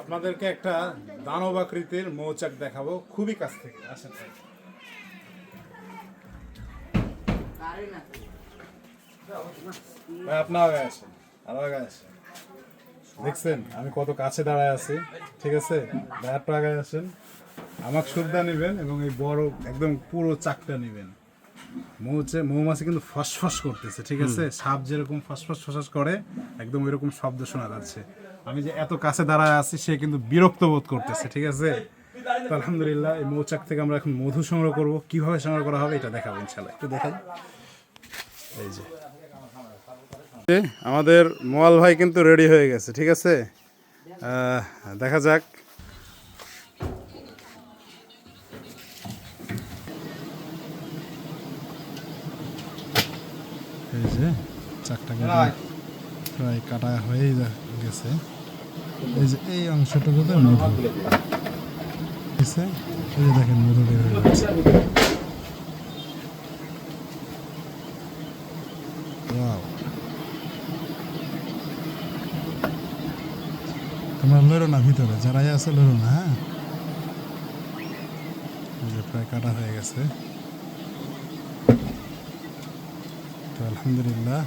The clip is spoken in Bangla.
আপনাদেরকে একটা দানব আকৃতির মৌচাক দেখাবো খুবই কাছ থেকে। আসেন ভাই। ভাই আপনি আগে আসেন, আরো আগে আসেন। দেখছেন আমি কত কাছে দাঁড়ায় আছি, ঠিক আছে? ভাই একটু আগে আসেন, আমাকে সুবিধা নেবেন এবং এই বড় একদম পুরো চাকটা নেবেন। মৌমাছি কিন্তু ফসফস করতেছে, ঠিক আছে? সাপ যেরকম ফসফস ফসফস করে একদম ওইরকম শব্দ শোনা যাচ্ছে। আমি যে এত কাছে দাঁড়ায় আছি সে কিন্তু বিরক্ত বোধ করতেছে, ঠিক আছে? তো আলহামদুলিল্লাহ এই মৌচাক থেকে আমরা এখন মধু সংগ্রহ করব। কিভাবে সংগ্রহ করা হবে এটা দেখাবো ইনশাআল্লাহ। একটু দেখাই। এই যে আমাদের মোয়াল ভাই কিন্তু রেডি হয়ে গেছে, ঠিক আছে? দেখা যাক। এই যে চাকটা প্রায় কাটা হয়েই গেছে। এই যে এই অংশটুকুতে মধু দিছে, এই যে দেখেন মধু বের হয়ে গেছে। ওয়াও, তোমরা লড়ো না, ভিতরে যারাই আছে লড়ো না, হ্যাঁ? এই যে প্রায় কাটা হয়ে গেছে। তো আলহামদুলিল্লাহ